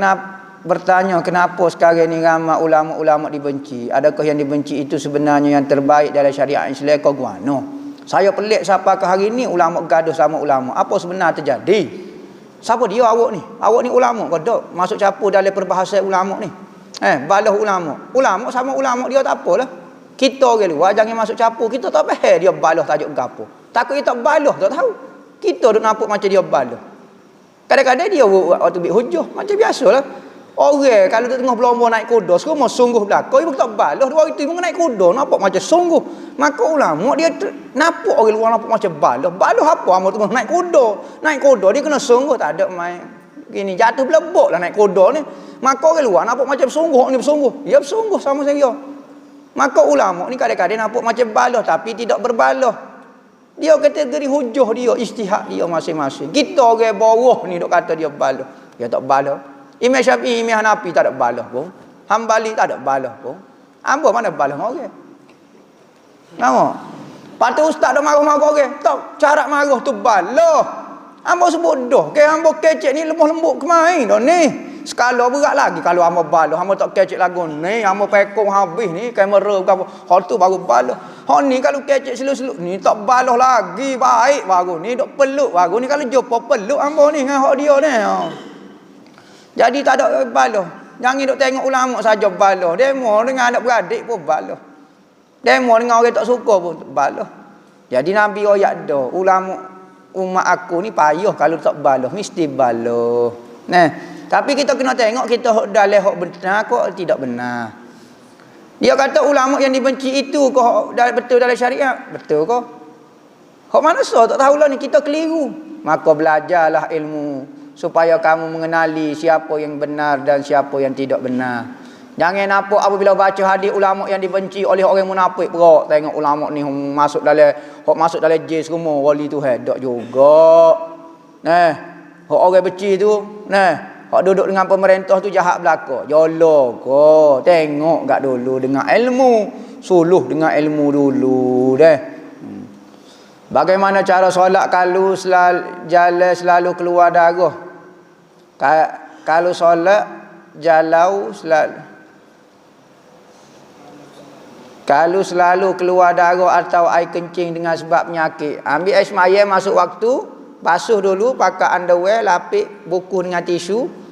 bertanya kenapa sekarang ni ramai ulama-ulama dibenci? Adakah yang dibenci itu sebenarnya yang terbaik dalam syariat Islam ke guano? Saya pelik siapa ke hari ni ulama gaduh sama ulama. Apa sebenarnya terjadi? Siapa dia awak ni? Awak ni ulama ke tak? Masuk campur dalam perbahasan ulama ni. Balah ulama. Ulama sama ulama dia tak apalah. Kita orang luar jangan masuk campur. Kita tak faham dia balah tajuk gapo. Takut kita balah tak tahu. Kita duk nampak macam dia balah. Kadang-kadang dia waktu bik hujah macam biasalah. Orang kalau tu tengah berlomba naik kuda semua sungguh belakang. Ibu tak balah dua itu ibu naik kuda nampak macam sungguh. Maka ulama dia nampak orang luar nampak macam balah. Balah apa amat tengah naik kuda. Naik kuda dia kena sungguh tak ada main gini jatuh belebok lah naik kuda ni. Maka orang luar nampak macam sungguh ni bersungguh. Dia bersungguh sama saya. Maka ulama ni kadang-kadang nampak macam balah tapi tidak berbalah. Dia kategori hujah dia, istihad dia masing-masing. Kita orang bawah ni dok kata dia balah. Dia tak balah. Imam Syafi'i, Imam Hanafi tak ada balah pun. Hambali tak ada balah pun. Hamba mana balah orang? Nampak? Patut ustaz dah marah-marah orang. Tak, cara marah tu balah. Hamba sebut dah. Ke hamba kecek ni lemah lembut kemain dah ni. Skala berat lagi kalau hamba balah. Hamba tak kecek lagu ni. Hamba pekong habis ni. Kamera berapa. Hal tu baru balah. Hal ni kalau kecek seluk-seluk ni tak balah lagi. Baik baru ni. Dok peluk baru ni. Kalau jumpa peluk hamba ni dengan hak dia ni. Jadi tak ada balah. Jangan dok tengok ulama saja balah. Demo dengan anak beradik pun balah. Demo dengan orang tak suka pun balah. Jadi Nabi royak dah. Ulama umat aku ni payah kalau tak balah. Mesti balah. Tapi kita kena tengok kita dalam hak benar kok tidak benar. Dia kata ulama yang dibenci itu kok betul dalam syariat. Betul kok? Hak mana so tak tahulah ni kita keliru. Maka belajarlah ilmu supaya kamu mengenali siapa yang benar dan siapa yang tidak benar. Jangan nampak apabila baca hadis ulama yang dibenci oleh orang munafik berak tengok ulama ni masuk dalam jis semua wali Tuhan tak juga. Hak orang benci tu hak duduk dengan pemerintah tu jahat belaka. Jolo ko. Tengok gak dulu dengan ilmu. Suluh dengan ilmu dulu deh. Bagaimana cara solat kalau jalan selalu keluar darah? Kalau solat jalau selalu. Kalau selalu keluar darah atau air kencing dengan sebab penyakit. Ambil air semaya masuk waktu. Basuh dulu pakai underwear, lapik buku dengan tisu.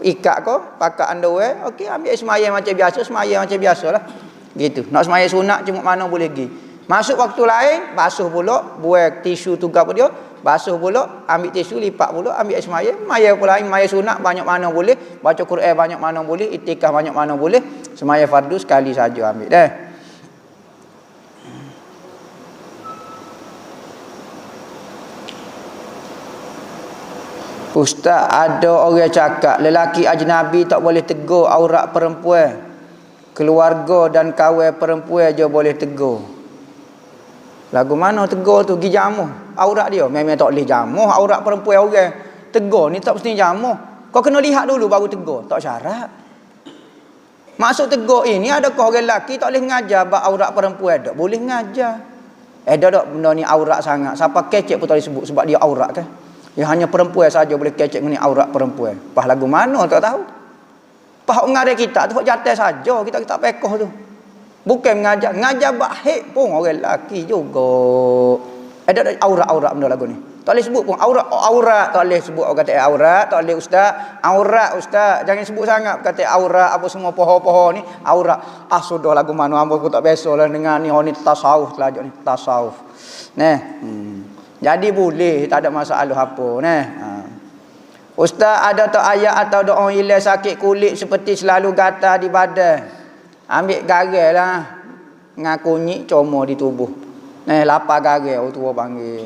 Ikat kau pakai underwear, okey ambil semaya macam biasa lah. Gitu. Nak semaya sunat cuma mana boleh pergi. Masuk waktu lain, basuh pula, buat tisu tu gapo dia, basuh pula, ambil tisu lipat pula, ambil semaya, maya pula lain, maya sunat banyak mana boleh, baca Quran banyak mana boleh, iktikaf banyak mana boleh, semaya fardu sekali saja ambil dah. Ustaz, ada orang cakap lelaki ajnabi tak boleh tegur aurat perempuan. Keluarga dan kawan perempuan je boleh tegur. Lagu mana tegur tu? Pergi jamuh aurat dia. Memang tak boleh jamuh aurat perempuan orang. Tegur ni tak mesti jamuh. Kau kena lihat dulu baru tegur. Tak syarat. Maksud tegur ini adakah orang lelaki tak boleh ngajar bab aurat perempuan? Tak boleh ngajar. Dah benda ni aurat sangat. Siapa kecek pun tak boleh sebut sebab dia aurat kan. Ya hanya perempuan saja boleh kecek mengenai aurat perempuan. Pas lagu mana tak tahu. Pas ngajar kita tu jatuh saja kita pekoh tu. Bukan ngajar bahik pun orang lelaki juga. Ada aurat benda lagu ni. Tak boleh sebut pun aurat tak boleh sebut orang kata aurat, tak boleh aurat ustaz. Jangan sebut sangat kata aurat apa semua poho-poho ni aurat. Sudah lagu mana hamba pun tak biasalah dengan ni tasawuf telajuk ni tasawuf. Jadi boleh, tak ada masalah apa Ustaz, ada tak ayat atau doa hilang sakit kulit seperti selalu gatal di badan? Ambil garam lah. Dengan kunyit comor di tubuh. Lapar garam tua panggil.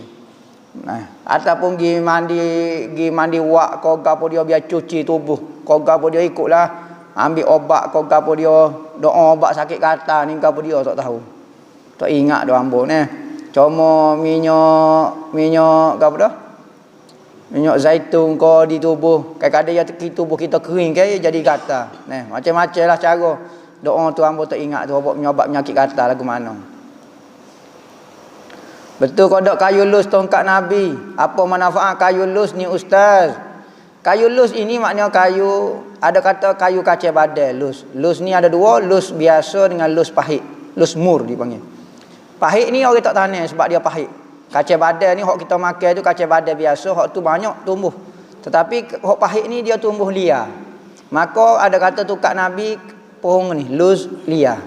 Ataupun pergi mandi wak kau gapo dia biar cuci tubuh. Kau gapo dia ikutlah. Ambil obat kau gapo dia doa obat sakit gatal ni gapo dia tak tahu. Tak ingat dah ambo ni. Cuma minyak apa dah? Minyak zaitun ko di tubuh. Kadang-kadang ya tubuh kita kering ke jadi gatal. Macam-macam lah cara. Doa tu hamba tak ingat tu menyebab penyakit gatal lagu mana. Betul kodok kayu lus tongkat Nabi. Apa manfaat kayu lus ni ustaz? Kayu lus ini maknanya kayu, ada kata kayu kacau badai, lus. Lus ni ada dua, lus biasa dengan lus pahit. Lus mur dipanggil. Pahit ni orang tak tanam sebab dia pahit. Kacau badai ni hok kita makan tu kacau badai biasa, hok tu banyak tumbuh. Tetapi hok pahit ni dia tumbuh liar. Maka ada kata tukar Nabi pohon ni lus liar.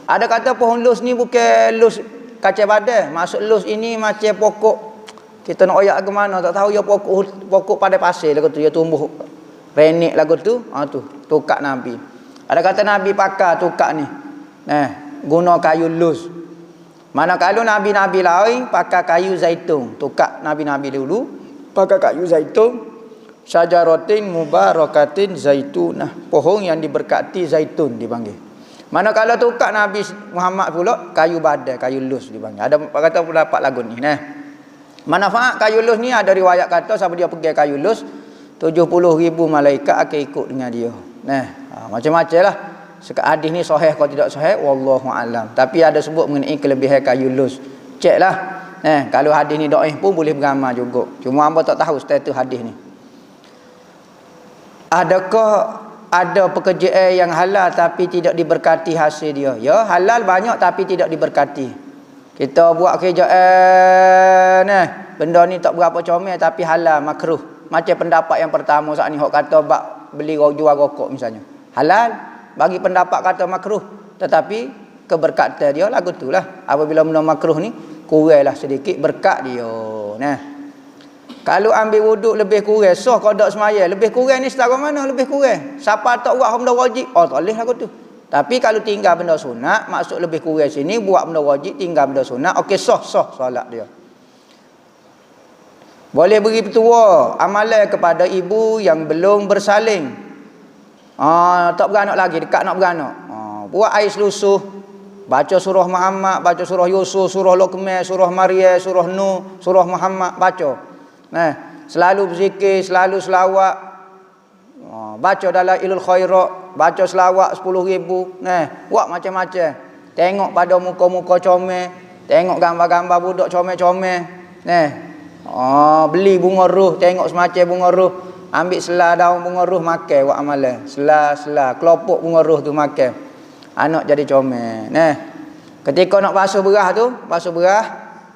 Ada kata pohon lus ni bukan lus kacau badai. Maksud lus ini macam pokok. Kita nak oyak ke mana tak tahu ya pokok pada pasir lagu tu dia tumbuh renek lagu tu. Tu tukar Nabi. Ada kata Nabi pakai tukar ni. Guna kayu lus. Manakala Nabi-Nabi lain pakai kayu zaitun. Tukar Nabi-Nabi dulu pakai kayu zaitun. Syajaratin mubarakatin zaitunah. Pohon yang diberkati zaitun dipanggil. Manakala tukar Nabi Muhammad pula kayu badai, kayu lus dipanggil. Ada kata pendapat lagu ni. Manfaat kayu lus ni ada riwayat kata siapa dia pergi kayu lus 70,000 malaikat akan ikut dengan dia. Macam-macam lah. Hadis ni sahih atau tidak sahih wallahu alam. Tapi ada sebut mengenai kelebihan kayu lus. Ceklah. Kalau hadis ni dhaif pun boleh beramal juga. Cuma hamba tak tahu status hadis ni. Adakah ada pekerjaan yang halal tapi tidak diberkati hasil dia? Ya, halal banyak tapi tidak diberkati. Kita buat kerjaan benda ni tak berapa comel tapi halal makruh. Macam pendapat yang pertama saat ni hok kata bak beli jual rokok misalnya. Halal bagi pendapat kata makruh, tetapi keberkatan dia lagu tulah. Apabila benda makruh ni kuranglah sedikit berkat dia. Kalau ambil wuduk lebih kurang, sah kodok semaya lebih kurang ni setara mana lebih kurang? Siapa tak buat benda wajib? Tak boleh lagu tu. Tapi kalau tinggal benda sunat, maksud lebih kurang sini buat benda wajib, tinggal benda sunat, okey sah solat dia. Boleh beri petua amalan kepada ibu yang belum bersalin. Tak beranak lagi, dekat nak beranak. Buat air selusuh, baca surah Muhammad, baca surah Yusuf, surah Luqman, surah Maryam, surah Nuh, surah Muhammad, baca. Selalu berzikir, selalu selawat. Baca dalam ilul khairat, baca selawat 10,000. Buat macam-macam. Tengok pada muka-muka comel, tengok gambar-gambar budak comel-comel. Beli bunga ruh, tengok semacam bunga ruh, ambil selah daun bunga ruh makan buat amalan. Selah kelopok bunga ruh tu makan. Anak jadi comel. Ketika nak basuh berah tu,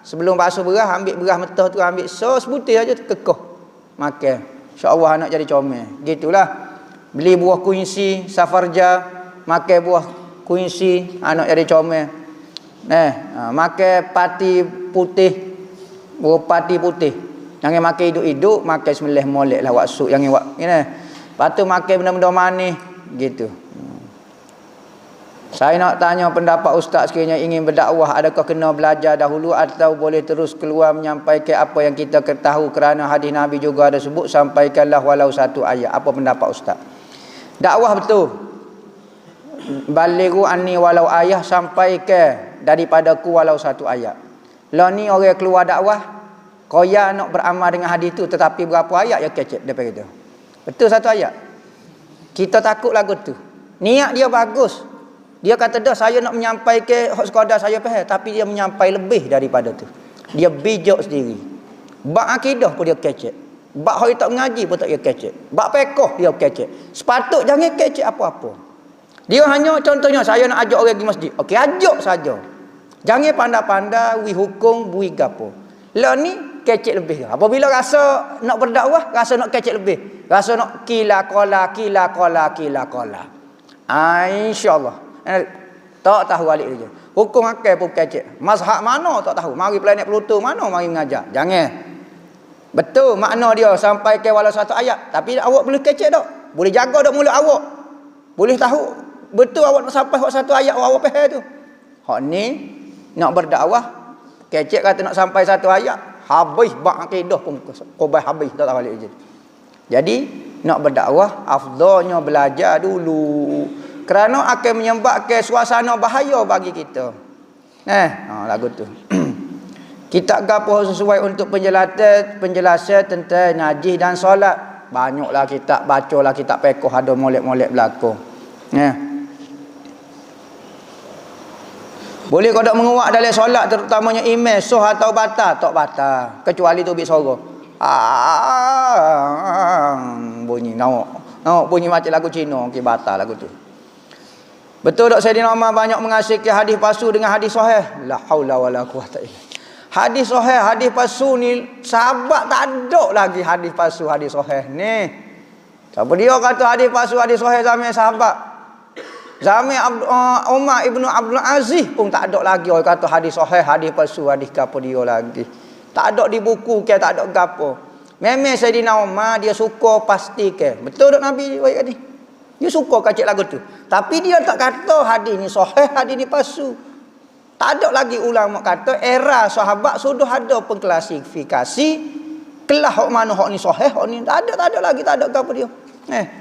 sebelum basuh berah ambil berah mentah tu ambil sos putih aja kekoh. Makan. Insya-Allah anak jadi comel. Gitulah. Beli buah kuinsi, safarja, makan buah kuinsi, anak jadi comel. Makan pati putih, buah pati putih. Jangan makan hidup-hidup, makan sembelih molek lah wak suk jangan wak ni. Lepas tu makan benda-benda manis gitu. Saya nak tanya pendapat ustaz sekiranya ingin berdakwah, adakah kena belajar dahulu atau boleh terus keluar menyampaikan apa yang kita ketahui kerana hadis Nabi juga ada sebut sampaikanlah walau satu ayat. Apa pendapat ustaz? Dakwah betul. Balighu anni walau ayah, sampaikan daripadaku walau satu ayat. Lah ni orang keluar dakwah, koya nak beramal dengan hadis tu tetapi berapa ayat ya kecek daripada kita. Betul satu ayat. Kita takut lagu tu. Niat dia bagus. Dia kata dah saya nak menyampaikan hak sekadar saya faham, tapi dia menyampaikan lebih daripada tu. Dia bijak sendiri. Bab akidah pun dia kecek. Bab hari tak mengaji pun tak dia kecek. Bab fiqh dia kecek. Sepatut jangan kecek apa-apa. Dia hanya contohnya saya nak ajak orang pergi masjid. Okey, ajak saja. Jangan pandai-pandai wi hukum bui gapo. Lah ni kecek lebih. Apabila rasa nak berdakwah, rasa nak kecek lebih. Rasa nak kila qala. Insya-Allah. Tak tahu balik dia. Hukum akal pun kecek. Mazhab mana tak tahu. Mari planet Pluto mana mari mengajar. Jangan. Betul makna dia sampai ke walau satu ayat. Tapi awak boleh kecek tak? Boleh jaga tak mulut awak? Boleh tahu betul awak nak sampai satu ayat awak faham tu. Hak ni nak berdakwah kecek kata nak sampai satu ayat, habis bab akidah pun kobah habis tak tahu balik je. Jadi nak berdakwah afdalnya belajar dulu. Kerana akan menyebabkan suasana bahaya bagi kita. Lagu tu. Kitab gapo sesuai untuk penjelasan tentang najis dan solat. Banyaklah kitab, bacalah kitab fiqh ada molek-molek berlaku. Ya. Boleh kau tak menguak dalam solat terutamanya imam sah atau batal, tak batal. Kecuali tu bi suara. Bunyi nak bunyi macam lagu Cina, okey batal lagu tu. Betul tak Sayyidina Umar banyak mengasyiki hadis palsu dengan hadis sahih? La haula wala quwata illa. Hadis sahih, hadis palsu ni sahabat tak ada lagi hadis palsu, hadis sahih ni. Siapa dia kata hadis palsu, hadis sahih zaman sahabat? Zaman Umar ibnu Abdul Aziz pun tak ada lagi orang kata hadis sahih, hadis palsu, hadis gapo dia lagi. Tak ada di buku ke, tak ada gapo. Memang Sayyidina Umar dia suka pastikan. Betul tak Nabi baik tadi? Dia suka kacik lagu tu. Tapi dia tak kata hadis ni sahih, hadis ni palsu. Tak ada lagi ulama kata era sahabat sudah ada pengklasifikasi kelah hak mana hak ni sahih, hak ni tak ada lagi, tak ada gapo dia.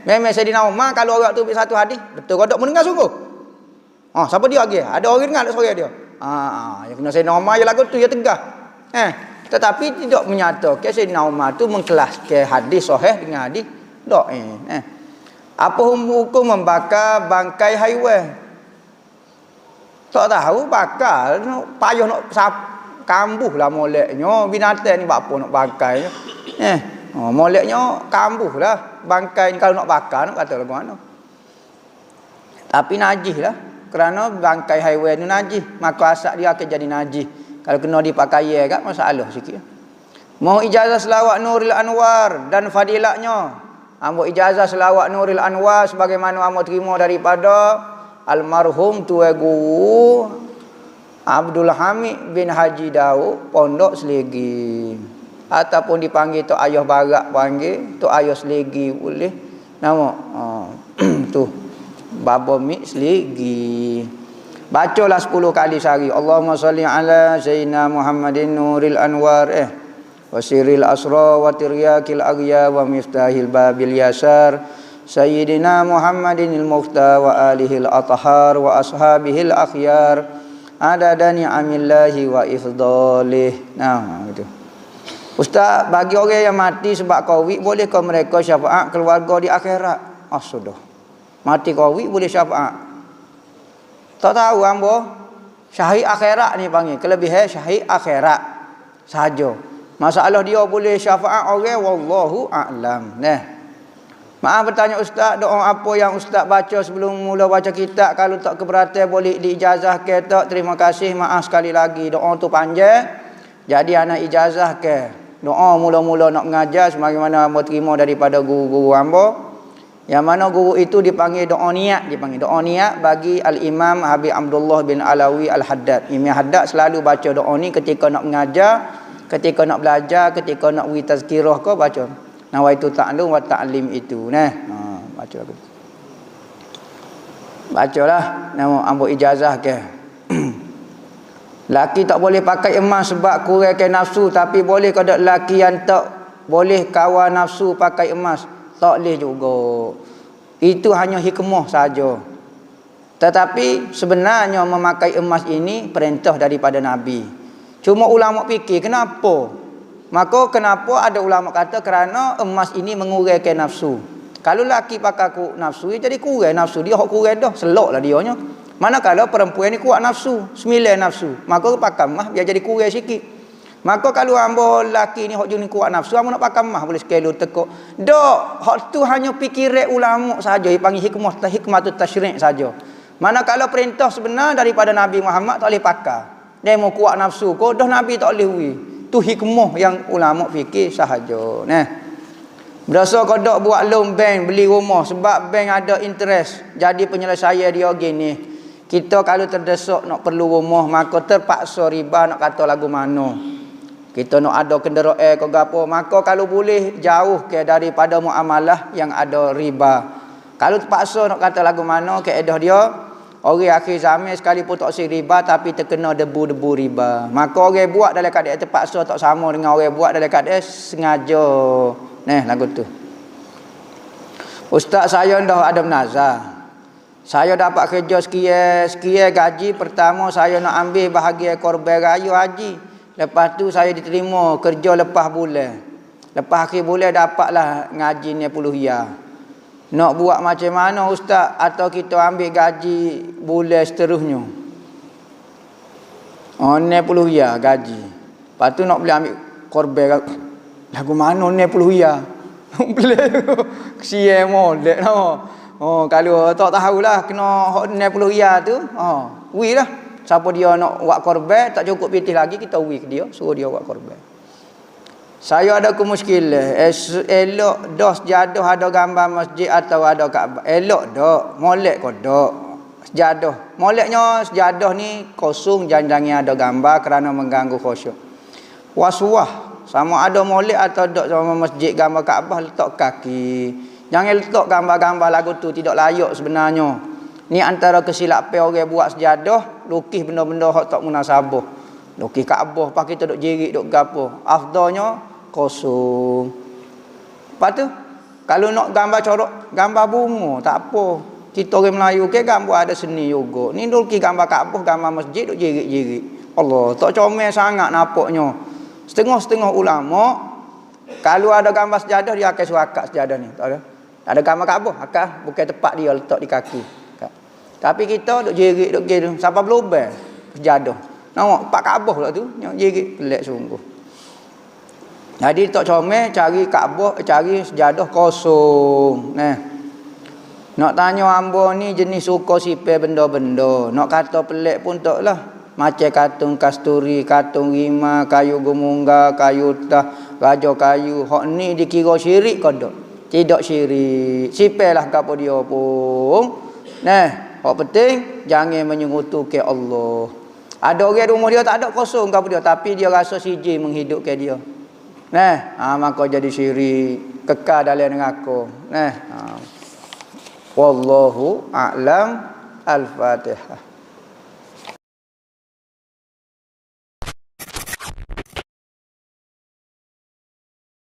Memang Sayyidina Umar kalau orang tu ambil satu hadis, betul kau tak mendengar sungguh. Siapa dia lagi? Ada orang dengar tak suara dia? Yang kena Sayyidina Umar je lagu tu dia tegah. Tetapi tidak menyatakan Sayyidina Umar tu mengkelaskan hadis sahih dengan hadis dhaif. Apa hukum membakar bangkai haiwan? Tak tahu bakar, payah nak kambuh lah moleknya. Binatang ni buat apa nak bangkai? Moleknya kambuh lah. Bangkai ni kalau nak bakar nak kata lagu mana. Tapi najis lah. Kerana bangkai haiwan ni najis. Maka asal dia akan jadi najis. Kalau kena dipakai kat masalah sikit. Mau ijazah selawat Nuril Anwar dan fadilatnya. Ambo ijazah selawat Nuril Anwar sebagaimana ambo terima daripada almarhum tua guru Abdul Hamid bin Haji Daud Pondok Selegi, ataupun dipanggil Tok Ayah Barak panggil Tok Ayah Selegi boleh nama tu Baba Mik Selegi. Bacalah 10 kali sehari. Allahumma salli ala Sayyidina Muhammadin Nuril Anwar wasiril asra wa tiryakil aghya wa miftahil babil yasar Sayyidina Muhammadinil mukhta wa alihil athhar wa ashabihil akhyar adada ni'amillahi wa ifdalih. Gitu. Ustaz, bagi orang yang mati sebab Covid, bolehkah mereka syafaat keluarga di akhirat? Sudah. Mati Covid boleh syafaat. Tak tahu hamba. Syahid akhirat ni panggil. Kelebihan syahid akhirat sahaja. Masalah dia boleh syafaat orang, wallahu a'lam. Maaf bertanya Ustaz, doa apa yang Ustaz baca sebelum mula baca kitab? Kalau tak keberatan boleh diijazah ke tak? Terima kasih, maaf sekali lagi. Doa tu panjang. Jadi anak ijazah ke? Doa mula-mula nak mengajar sebagaimana hamba terima daripada guru-guru hamba. Yang mana guru itu dipanggil doa niat, bagi Al-Imam Habib Abdullah bin Alawi Al-Haddad. Imam Haddad selalu baca doa ni ketika nak mengajar, ketika nak belajar, ketika nak beri tazkirah ke baca. Nawaitu ta'lum wa ta'lim itu. Baca aku. Bacalah nama ambo ijazah ke. Laki tak boleh pakai emas sebab kurangkan nafsu, tapi boleh kada laki yang tak boleh kawan nafsu pakai emas. Tak boleh juga. Itu hanya hikmah saja. Tetapi sebenarnya memakai emas ini perintah daripada Nabi. Cuma ulama fikir kenapa? Maka kenapa ada ulama kata kerana emas ini mengurangkan nafsu. Kalau laki pakai nafsu, jadi kurang nafsu dia, hak kurang dah, seloklah dianya. Manakala perempuan ni kuat nafsu, 9 nafsu, maka pakai emas biar jadi kurang sikit. Maka kalau hamba laki ni hak jenis kuat nafsu, hamba nak pakai emas boleh sekali tekuk. Dak, hak tu hanya fikiran ulama saja, dipanggil hikmah tu tasyri' saja. Manakala perintah sebenar daripada Nabi Muhammad tak boleh pakai. Dia mau kuat nafsu ko, dah Nabi tak boleh wi. Tu hikmah yang ulama fikir sahaja. Berasa kau dak buat loan bank beli rumah sebab bank ada interest. Jadi penyelesaian dia gini. Kita kalau terdesak nak perlu rumah, maka terpaksa riba nak kata lagu mana. Kita nak ada kenderaan ke gapo, maka kalau boleh jauh ke daripada muamalah yang ada riba. Kalau terpaksa nak kata lagu mana, kaedah dia orang akhir zaman sekalipun tak si riba tapi terkena debu-debu riba. Maka orang buat dalam keadaan terpaksa tak sama dengan orang buat dalam keadaan sengaja. Lagu tu. Ustaz, saya dah ada nazar. Saya dapat kerja sekian gaji pertama, saya nak ambil bahagian korban raya haji. Lepas tu saya diterima kerja lepas bulan. Lepas akhir bulan dapatlah ngaji ni puluh. Nak buat macam mana ustaz, atau kita ambil gaji bulan seterusnya? Oh, ni puluh gaji. Lepas tu nak boleh ambil korban lagu mana ni puluh. Boleh kesian molek no. Oh, kalau tak tahulah kena hok ni puluh tu, wi lah. Siapa dia nak buat korban tak cukup pitih lagi, kita wi ke dia, suruh dia buat korban. Saya ada kemuskilan, elok dah sejadah ada gambar masjid atau ada Kaabah. Elok dak, molek ko dak. Sejadah. Moleknya sejadah ni kosong, jangan ada gambar kerana mengganggu khusyuk. Waswah, sama ada molek atau dak sama masjid gambar Kaabah letak kaki. Jangan letak gambar-gambar lagu tu, tidak layak sebenarnya. Ni antara kesilapan orang buat sejadah, lukis benda-benda hak tak munasabah. Lukis Kaabah, pak kita duk jerit duk gapo. Afdalnya kosong. Lepas tu kalau nak gambar corak, gambar bunga tak apa. Kita orang Melayu ke gambar ada seni juga. Ni lukis gambar Kaabah, gambar masjid duk jerit-jerit. Allah, tak comel sangat nampaknya. Setengah-setengah ulama kalau ada gambar sejadah dia akan suakat sejadah ni, tak ada. Tak ada gambar Kaabah, akan bukan tempat dia letak di kaki. Tapi kita duk jerit duk gitu sampai berubah sejadah. Nampak pak Kaabah pula tu, jerit pelik sungguh. Jadi tak comel cari Kaabah, cari sejadah kosong. Nah. Nak tanya hamba ni jenis suka sipil benda-benda. Nak kata pelik pun taklah. Macam katung kasturi, katung rima, kayu gemungga, kayu tah, raja kayu. Hak ni dikira syirik ke tak? Tidak syirik. Sipil lah gapo dia pun. Nah, hak penting jangan menyekutukan Allah. Ada orang rumah dia tak ada kosong gapo dia, tapi dia rasa siji menghidupkan dia. Nah, maka jadi syirik, kekal dalam neraka. Nah, wallahu a'lam. Al-Fatihah.